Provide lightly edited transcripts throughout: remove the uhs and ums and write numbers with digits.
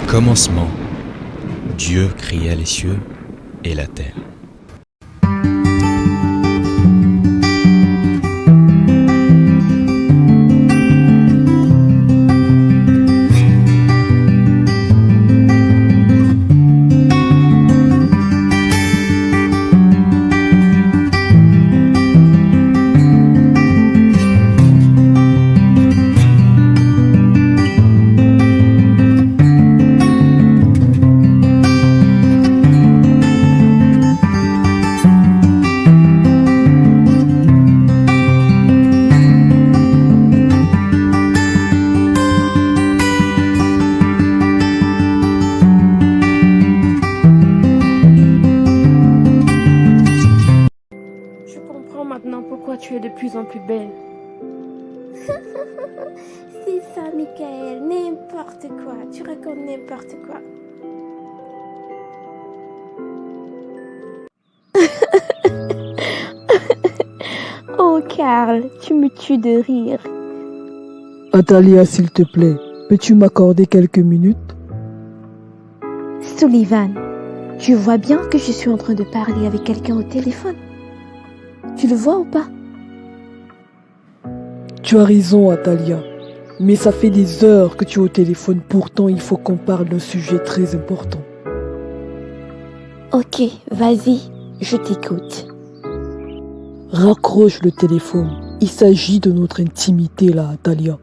Commencement, Dieu créa les cieux et la terre. Je comprends maintenant pourquoi tu es de plus en plus belle. C'est ça, Michael, n'importe quoi, tu racontes n'importe quoi. Oh, Karl, tu me tues de rire. Atalia, s'il te plaît, peux-tu m'accorder quelques minutes? Sullivan, tu vois bien que je suis en train de parler avec quelqu'un au téléphone. Tu le vois ou pas? Tu as raison, Atalia. Mais ça fait des heures que tu es au téléphone. Pourtant, il faut qu'on parle d'un sujet très important. Ok, vas-y, je t'écoute. Raccroche le téléphone. Il s'agit de notre intimité là, Atalia.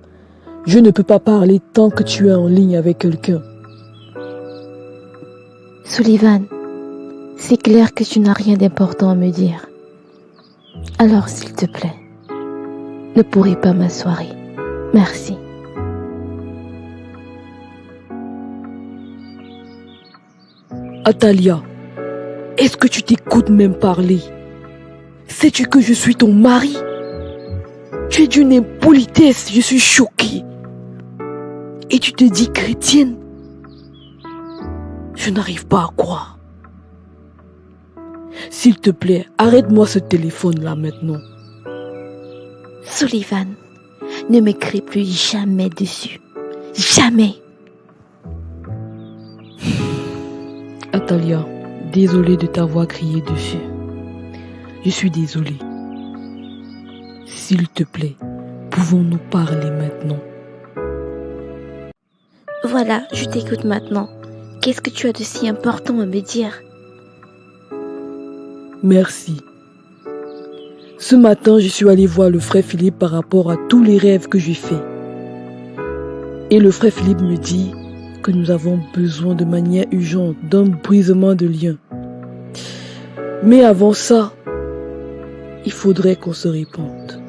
Je ne peux pas parler tant que tu es en ligne avec quelqu'un. Sullivan, c'est clair que tu n'as rien d'important à me dire. Alors, s'il te plaît, ne pourris pas ma soirée. Merci. Atalia, est-ce que tu t'écoutes même parler? Sais-tu que je suis ton mari? Tu es d'une impolitesse, je suis choquée. Et tu te dis chrétienne? Je n'arrive pas à croire. S'il te plaît, arrête-moi ce téléphone-là maintenant. Sullivan, ne m'écris plus jamais dessus. Jamais. Atalia, désolé de t'avoir crié dessus. Je suis désolée. S'il te plaît, pouvons-nous parler maintenant? Voilà, je t'écoute maintenant. Qu'est-ce que tu as de si important à me dire? Merci. Ce matin, je suis allée voir le frère Philippe par rapport à tous les rêves que j'ai faits. Et le frère Philippe me dit que nous avons besoin de manière urgente d'un brisement de lien. Mais avant ça, il faudrait qu'on se répande.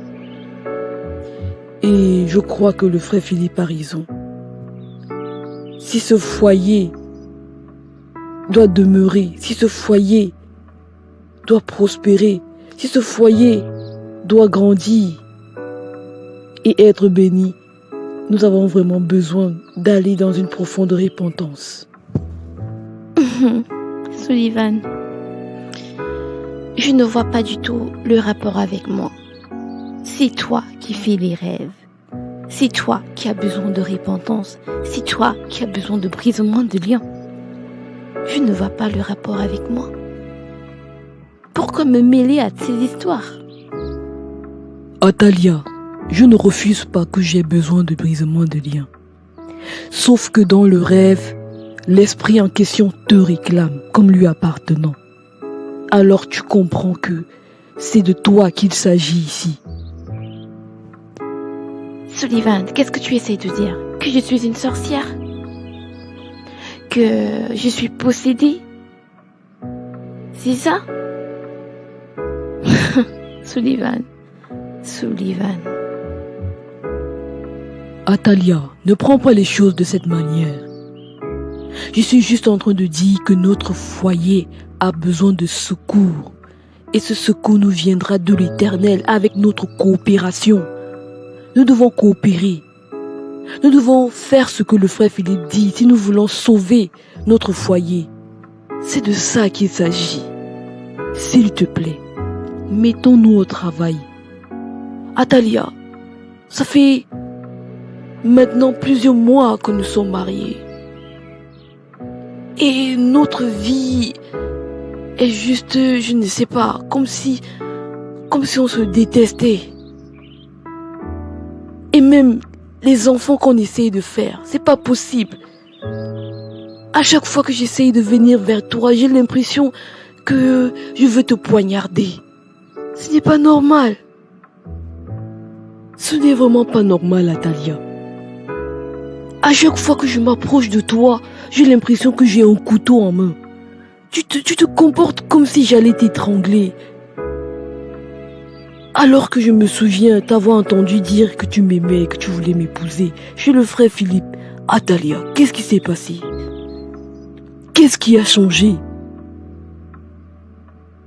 Et je crois que le frère Philippe a raison. Si ce foyer doit demeurer, si ce foyer doit prospérer, si ce foyer doit grandir et être béni, nous avons vraiment besoin d'aller dans une profonde repentance. Sullivan, je ne vois pas du tout le rapport avec moi. C'est toi qui fais les rêves. C'est toi qui as besoin de repentance. C'est toi qui as besoin de brisement de liens. Je ne vois pas le rapport avec moi. Pourquoi me mêler à ces histoires? Atalia, je ne refuse pas que j'ai besoin de brisement de liens. Sauf que dans le rêve, l'esprit en question te réclame comme lui appartenant. Alors tu comprends que c'est de toi qu'il s'agit ici. Sullivan, qu'est-ce que tu essaies de dire? Que je suis une sorcière? Que je suis possédée? C'est ça? Sullivan. Atalia, ne prends pas les choses de cette manière. Je suis juste en train de dire que notre foyer a besoin de secours. Et ce secours nous viendra de l'Éternel avec notre coopération. Nous devons coopérer. Nous devons faire ce que le frère Philippe dit si nous voulons sauver notre foyer. C'est de ça qu'il s'agit. S'il te plaît, mettons-nous au travail. Atalia, ça fait maintenant plusieurs mois que nous sommes mariés. Et notre vie est juste, je ne sais pas, comme si on se détestait. Et même les enfants qu'on essaye de faire, c'est pas possible. À chaque fois que j'essaye de venir vers toi, j'ai l'impression que je veux te poignarder. Ce n'est pas normal. Ce n'est vraiment pas normal, Atalia. À chaque fois que je m'approche de toi, j'ai l'impression que j'ai un couteau en main. Tu te comportes comme si j'allais t'étrangler. Alors que je me souviens t'avoir entendu dire que tu m'aimais, que tu voulais m'épouser chez le frère Philippe. Atalia, qu'est-ce qui s'est passé? Qu'est-ce qui a changé?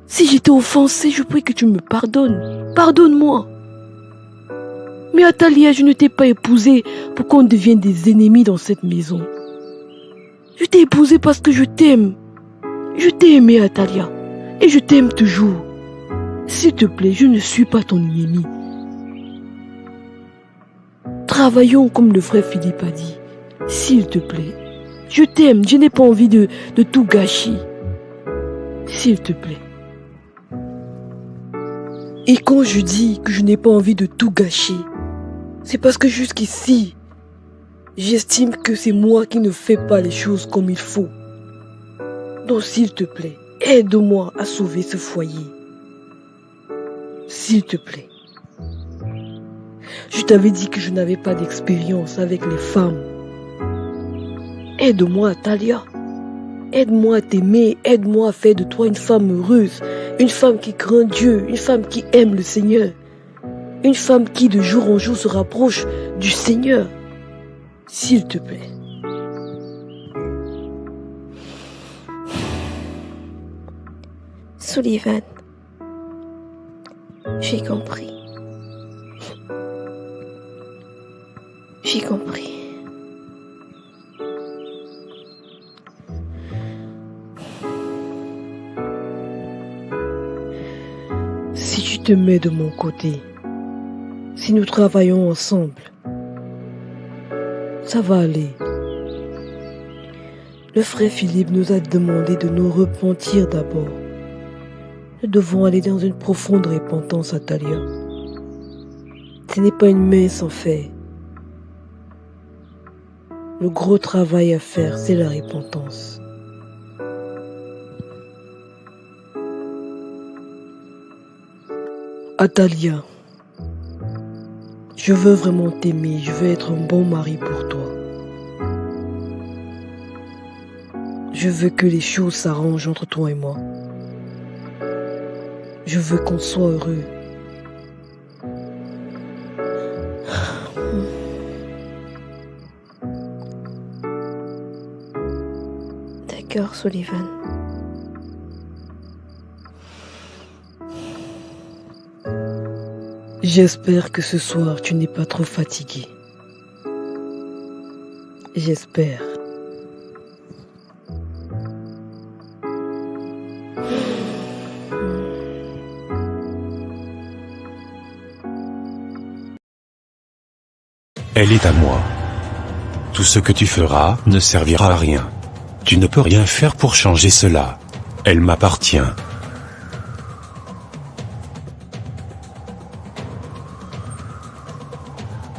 Si j'étais offensée, je prie que tu me pardonnes. Pardonne-moi. Mais Atalia, je ne t'ai pas épousée pour qu'on devienne des ennemis dans cette maison. Je t'ai épousée parce que je t'aime. Je t'ai aimé, Atalia. Et je t'aime toujours. S'il te plaît, je ne suis pas ton ennemi. Travaillons comme le frère Philippe a dit. S'il te plaît. Je t'aime, je n'ai pas envie de tout gâcher. S'il te plaît. Et quand je dis que je n'ai pas envie de tout gâcher, c'est parce que jusqu'ici, j'estime que c'est moi qui ne fais pas les choses comme il faut. Donc s'il te plaît, aide-moi à sauver ce foyer. S'il te plaît. Je t'avais dit que je n'avais pas d'expérience avec les femmes. Aide-moi, Talia. Aide-moi à t'aimer, aide-moi à faire de toi une femme heureuse, une femme qui craint Dieu, une femme qui aime le Seigneur, une femme qui de jour en jour se rapproche du Seigneur. S'il te plaît. Sullivan, j'ai compris. J'ai compris. Si tu te mets de mon côté, si nous travaillons ensemble, ça va aller. Le frère Philippe nous a demandé de nous repentir d'abord. Nous devons aller dans une profonde repentance, Atalia. Ce n'est pas une mince affaire. Le gros travail à faire, c'est la repentance. Atalia, je veux vraiment t'aimer, je veux être un bon mari pour toi. Je veux que les choses s'arrangent entre toi et moi. Je veux qu'on soit heureux. D'accord, Sullivan. J'espère que ce soir, tu n'es pas trop fatigué. J'espère. Elle est à moi. Tout ce que tu feras ne servira à rien. Tu ne peux rien faire pour changer cela. Elle m'appartient.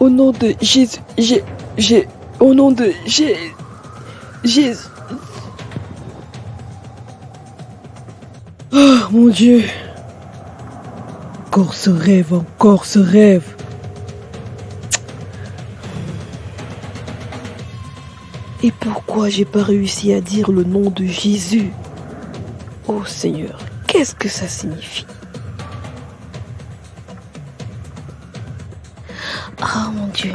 Au nom de Jésus, au nom de Jésus. Oh mon Dieu. Encore ce rêve. Et pourquoi j'ai pas réussi à dire le nom de Jésus? Oh Seigneur, qu'est-ce que ça signifie? Oh mon Dieu.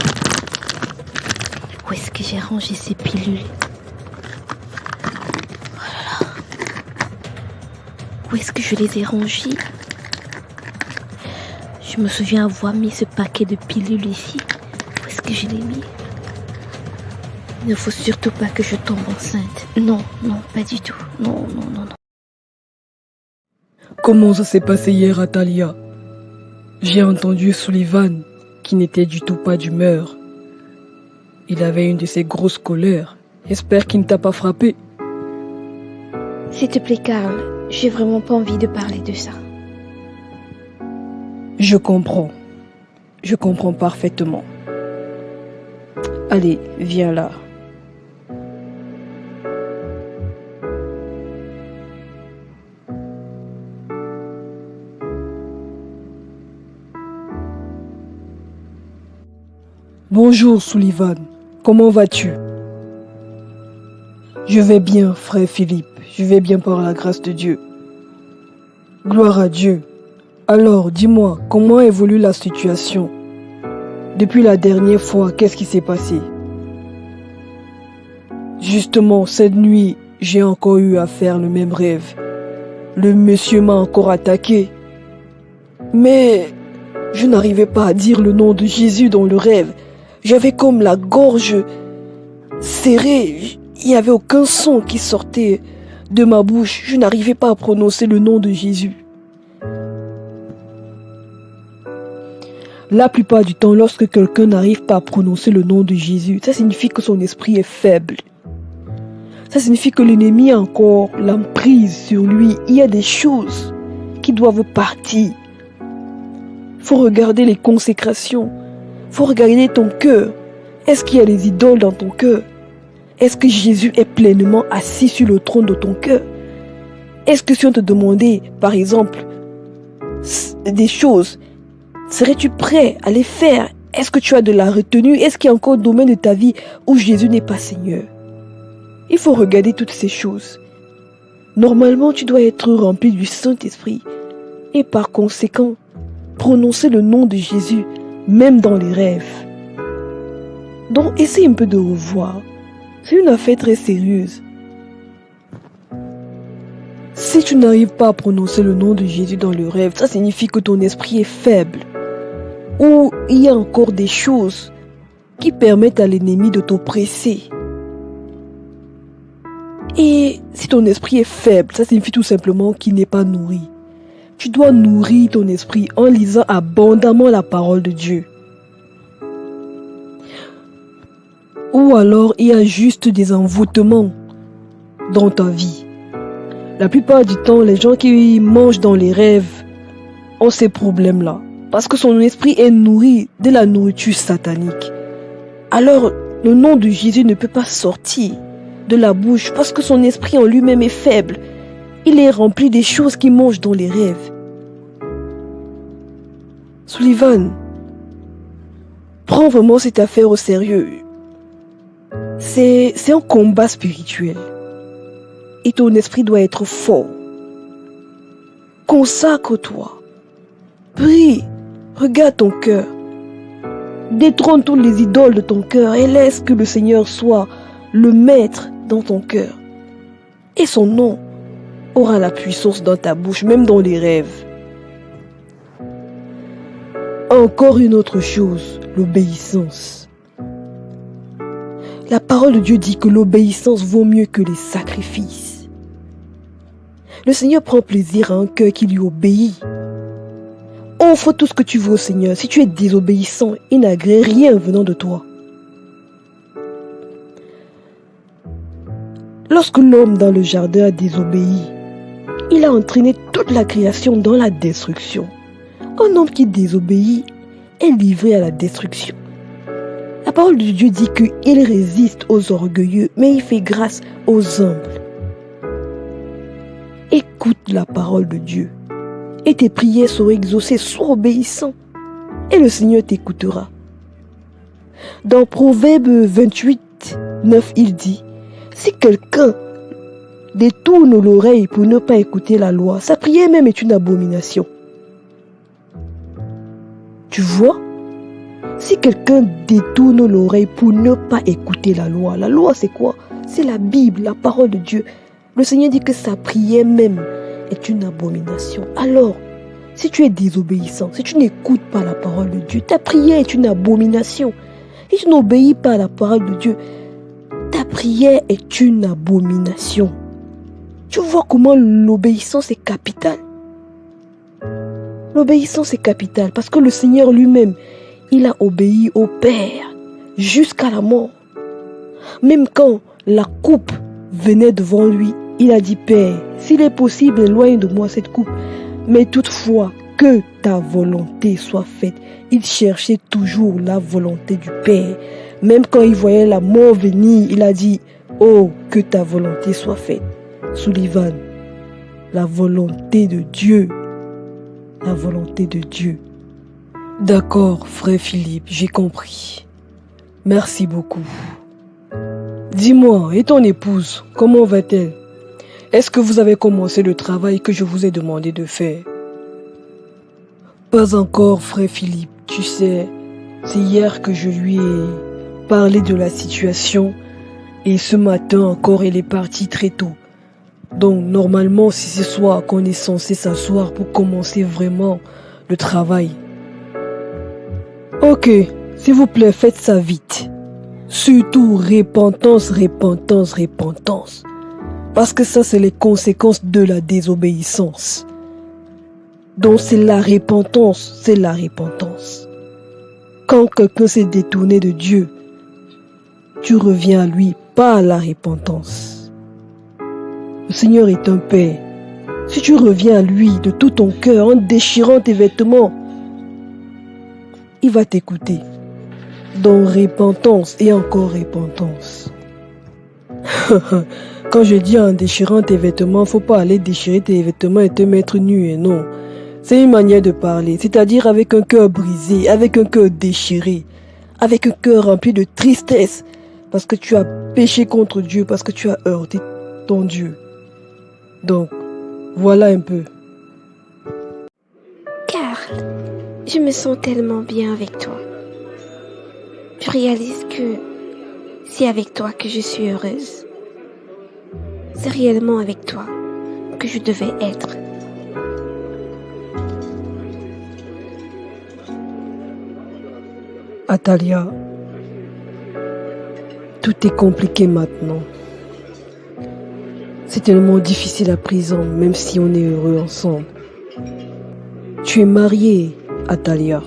Où est-ce que j'ai rangé ces pilules? Oh là là. Où est-ce que je les ai rangées? Je me souviens avoir mis ce paquet de pilules ici. Où est-ce que je l'ai mis? Il ne faut surtout pas que je tombe enceinte. Non, pas du tout. Non. Comment ça s'est passé hier, Atalia? J'ai entendu Sullivan, qui n'était du tout pas d'humeur. Il avait une de ses grosses colères. J'espère qu'il ne t'a pas frappé. S'il te plaît, Karl, j'ai vraiment pas envie de parler de ça. Je comprends. Je comprends parfaitement. Allez, viens là. Bonjour Sullivan, comment vas-tu? Je vais bien, frère Philippe, je vais bien par la grâce de Dieu. Gloire à Dieu. Alors, dis-moi, comment évolue la situation? Depuis la dernière fois, qu'est-ce qui s'est passé? Justement, cette nuit, j'ai encore eu à faire le même rêve. Le monsieur m'a encore attaqué. Mais je n'arrivais pas à dire le nom de Jésus dans le rêve. J'avais comme la gorge serrée. Il n'y avait aucun son qui sortait de ma bouche. Je n'arrivais pas à prononcer le nom de Jésus. La plupart du temps, lorsque quelqu'un n'arrive pas à prononcer le nom de Jésus, ça signifie que son esprit est faible. Ça signifie que l'ennemi a encore l'emprise sur lui. Il y a des choses qui doivent partir. Il faut regarder les consécrations. Il faut regarder ton cœur. Est-ce qu'il y a des idoles dans ton cœur? Est-ce que Jésus est pleinement assis sur le trône de ton cœur? Est-ce que si on te demandait, par exemple, des choses, serais-tu prêt à les faire? Est-ce que tu as de la retenue? Est-ce qu'il y a encore un domaine de ta vie où Jésus n'est pas Seigneur? Il faut regarder toutes ces choses. Normalement, tu dois être rempli du Saint-Esprit et par conséquent, prononcer le nom de Jésus, même dans les rêves. Donc, essaye un peu de revoir. C'est une affaire très sérieuse. Si tu n'arrives pas à prononcer le nom de Jésus dans le rêve, ça signifie que ton esprit est faible. Ou il y a encore des choses qui permettent à l'ennemi de t'oppresser. Et si ton esprit est faible, ça signifie tout simplement qu'il n'est pas nourri. Tu dois nourrir ton esprit en lisant abondamment la parole de Dieu. Ou alors il y a juste des envoûtements dans ta vie. La plupart du temps, les gens qui mangent dans les rêves ont ces problèmes-là. Parce que son esprit est nourri de la nourriture satanique. Alors, le nom de Jésus ne peut pas sortir de la bouche parce que son esprit en lui-même est faible. Il est rempli des choses qu'il mange dans les rêves. Sullivan, prends vraiment cette affaire au sérieux. C'est un combat spirituel. Et ton esprit doit être fort. Consacre-toi. Prie. Regarde ton cœur. Détrône toutes les idoles de ton cœur et laisse que le Seigneur soit le maître dans ton cœur. Et son nom aura la puissance dans ta bouche, même dans les rêves. Encore une autre chose, l'obéissance. La parole de Dieu dit que l'obéissance vaut mieux que les sacrifices. Le Seigneur prend plaisir à un cœur qui lui obéit. Offre tout ce que tu veux au Seigneur. Si tu es désobéissant, il n'agrée rien venant de toi. Lorsque l'homme dans le jardin a désobéi, il a entraîné toute la création dans la destruction. Un homme qui désobéit est livré à la destruction. La parole de Dieu dit qu'il résiste aux orgueilleux, mais il fait grâce aux humbles. Écoute la parole de Dieu. Et tes prières seront exaucées, sois obéissant. Et le Seigneur t'écoutera. Dans Proverbe 28, 9, il dit, si quelqu'un détourne l'oreille pour ne pas écouter la loi, sa prière même est une abomination. Tu vois? Si quelqu'un détourne l'oreille pour ne pas écouter la loi c'est quoi? C'est la Bible, la parole de Dieu. Le Seigneur dit que sa prière même est une abomination. Alors, si tu es désobéissant, si tu n'écoutes pas la parole de Dieu, ta prière est une abomination. Si tu n'obéis pas à la parole de Dieu, ta prière est une abomination. Tu vois comment l'obéissance est capitale? L'obéissance est capitale parce que le Seigneur lui-même, il a obéi au Père jusqu'à la mort. Même quand la coupe venait devant lui, Il a dit, Père, s'il est possible, éloigne de moi cette coupe. Mais toutefois, que ta volonté soit faite. Il cherchait toujours la volonté du Père. Même quand il voyait la mort venir, il a dit, oh, que ta volonté soit faite. Sullivan, la volonté de Dieu. La volonté de Dieu. D'accord, frère Philippe, j'ai compris. Merci beaucoup. Dis-moi, et ton épouse, comment va-t-elle? Est-ce que vous avez commencé le travail que je vous ai demandé de faire? Pas encore, frère Philippe. Tu sais, c'est hier que je lui ai parlé de la situation et ce matin encore, elle est partie très tôt. Donc, normalement, c'est ce soir qu'on est censé s'asseoir pour commencer vraiment le travail. Ok, s'il vous plaît, faites ça vite. Surtout, repentance, repentance, repentance. Parce que ça, c'est les conséquences de la désobéissance. Donc, c'est la repentance, c'est la repentance. Quand quelqu'un s'est détourné de Dieu, tu reviens à lui, pas à la repentance. Le Seigneur est un Père. Si tu reviens à lui de tout ton cœur en déchirant tes vêtements, il va t'écouter. Donc, repentance et encore repentance. Quand je dis en déchirant tes vêtements, faut pas aller déchirer tes vêtements et te mettre nu, et non. C'est une manière de parler, c'est-à-dire avec un cœur brisé, avec un cœur déchiré, avec un cœur rempli de tristesse, parce que tu as péché contre Dieu, parce que tu as heurté ton Dieu. Donc, voilà un peu. Karl, je me sens tellement bien avec toi. Je réalise que c'est avec toi que je suis heureuse. C'est réellement avec toi que je devais être. Atalia, tout est compliqué maintenant. C'est tellement difficile à présent, même si on est heureux ensemble. Tu es mariée, Atalia.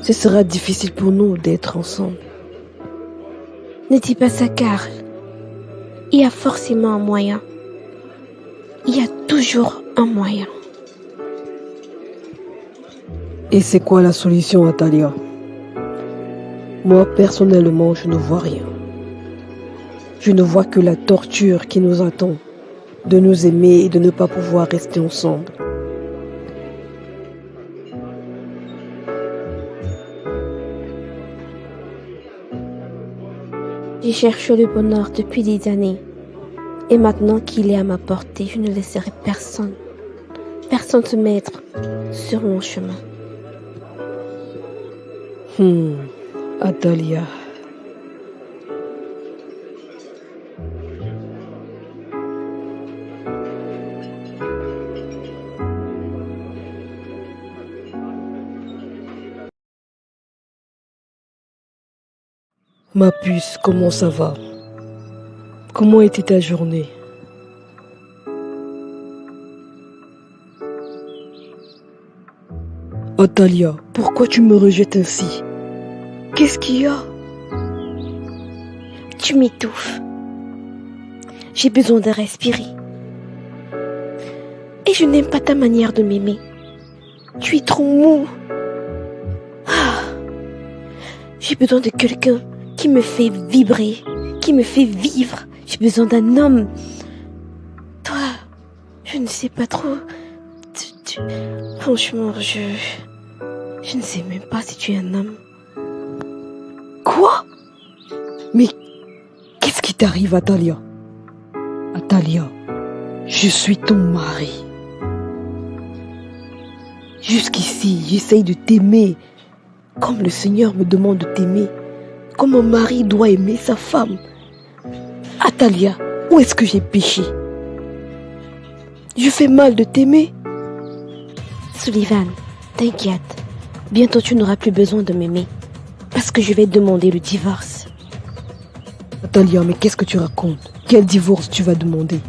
Ce sera difficile pour nous d'être ensemble. Ne dis pas ça, Karl. Il y a forcément un moyen. Il y a toujours un moyen. Et c'est quoi la solution, Atalia? Moi, personnellement, je ne vois rien. Je ne vois que la torture qui nous attend, de nous aimer et de ne pas pouvoir rester ensemble. J'ai cherché le bonheur depuis des années. Et maintenant qu'il est à ma portée, je ne laisserai personne se mettre sur mon chemin. Atalia. Ma puce, comment ça va? Comment était ta journée? Atalia, pourquoi tu me rejettes ainsi? Qu'est-ce qu'il y a? Tu m'étouffes. J'ai besoin de respirer. Et je n'aime pas ta manière de m'aimer. Tu es trop mou. J'ai besoin de quelqu'un qui me fait vibrer, qui me fait vivre. J'ai besoin d'un homme. Toi, je ne sais pas trop. Franchement, je ne sais même pas si tu es un homme. Quoi? Mais qu'est-ce qui t'arrive, Atalia? Atalia, je suis ton mari. Jusqu'ici, j'essaye de t'aimer comme le Seigneur me demande de t'aimer, comme un mari doit aimer sa femme. Atalia, où est-ce que j'ai péché? Je fais mal de t'aimer? Sullivan, t'inquiète. Bientôt tu n'auras plus besoin de m'aimer. Parce que je vais demander le divorce. Atalia, mais qu'est-ce que tu racontes? Quel divorce tu vas demander?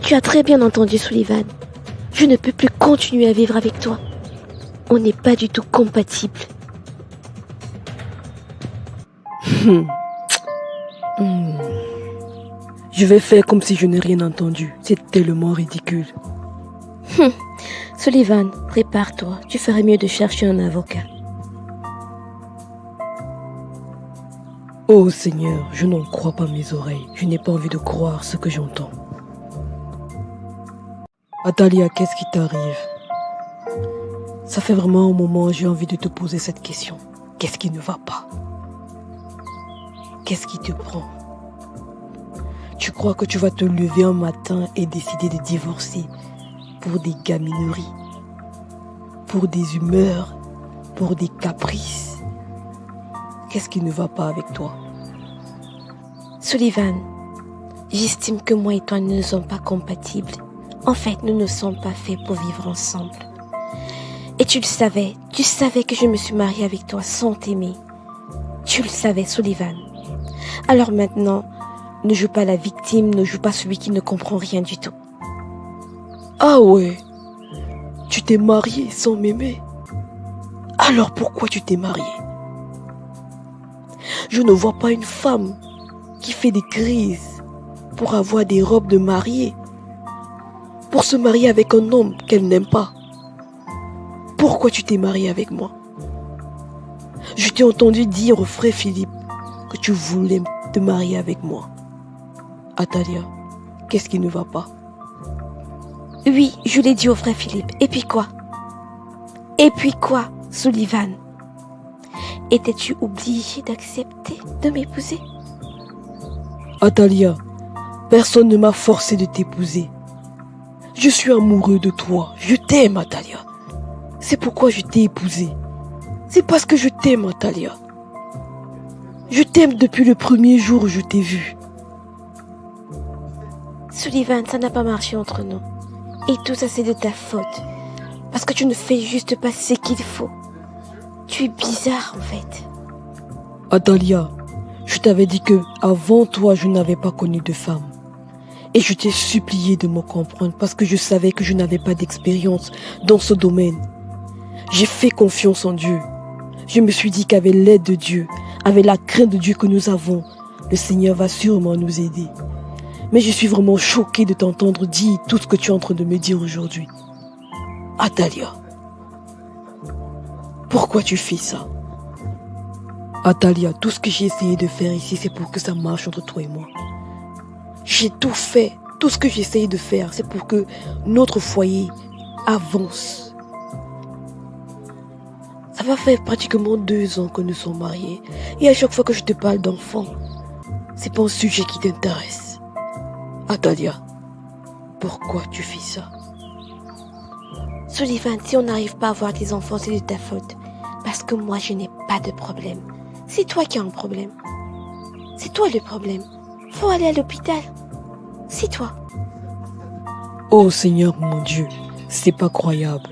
Tu as très bien entendu, Sullivan. Je ne peux plus continuer à vivre avec toi. On n'est pas du tout compatibles. Je vais faire comme si je n'ai rien entendu. C'est tellement ridicule. Sullivan, prépare-toi. Tu ferais mieux de chercher un avocat. Oh Seigneur, je n'en crois pas mes oreilles. Je n'ai pas envie de croire ce que j'entends. Atalia, qu'est-ce qui t'arrive? Ça fait vraiment un moment où j'ai envie de te poser cette question. Qu'est-ce qui ne va pas? Qu'est-ce qui te prend? Tu crois que tu vas te lever un matin et décider de divorcer pour des gamineries, pour des humeurs, pour des caprices? Qu'est-ce qui ne va pas avec toi? Sullivan, j'estime que moi et toi ne sommes pas compatibles. En fait, nous ne sommes pas faits pour vivre ensemble. Et tu savais que je me suis mariée avec toi sans t'aimer. Tu le savais, Sullivan. Alors maintenant, ne joue pas la victime, ne joue pas celui qui ne comprend rien du tout. Ah ouais, tu t'es mariée sans m'aimer. Alors pourquoi tu t'es mariée? Je ne vois pas une femme qui fait des crises pour avoir des robes de mariée, pour se marier avec un homme qu'elle n'aime pas. Pourquoi tu t'es mariée avec moi? Je t'ai entendu dire au frère Philippe que tu voulais te marier avec moi. Atalia, qu'est-ce qui ne va pas? Oui, je l'ai dit au frère Philippe. Et puis quoi? Et puis quoi, Sullivan? Étais-tu obligé d'accepter de m'épouser? Atalia, personne ne m'a forcé de t'épouser. Je suis amoureux de toi. Je t'aime, Atalia. C'est pourquoi je t'ai épousée. C'est parce que je t'aime, Atalia. Je t'aime depuis le premier jour où je t'ai vue. Sullivan, ça n'a pas marché entre nous. Et tout ça, c'est de ta faute. Parce que tu ne fais juste pas ce qu'il faut. Tu es bizarre, en fait. Atalia, je t'avais dit que avant toi, je n'avais pas connu de femme. Et je t'ai supplié de me comprendre parce que je savais que je n'avais pas d'expérience dans ce domaine. J'ai fait confiance en Dieu. Je me suis dit qu'avec l'aide de Dieu, avec la crainte de Dieu que nous avons, le Seigneur va sûrement nous aider. Mais je suis vraiment choquée de t'entendre dire tout ce que tu es en train de me dire aujourd'hui. Atalia, pourquoi tu fais ça? Atalia, tout ce que j'ai essayé de faire ici, c'est pour que ça marche entre toi et moi. J'ai tout fait. Tout ce que j'ai essayé de faire, c'est pour que notre foyer avance. Ça va faire pratiquement 2 ans que nous sommes mariés. Et à chaque fois que je te parle d'enfants, c'est pas un sujet qui t'intéresse. Atalia, pourquoi tu fais ça? Sullivan, si on n'arrive pas à avoir des enfants, c'est de ta faute. Parce que moi, je n'ai pas de problème. C'est toi qui as un problème. C'est toi le problème. Faut aller à l'hôpital. C'est toi. Oh Seigneur mon Dieu, c'est pas croyable.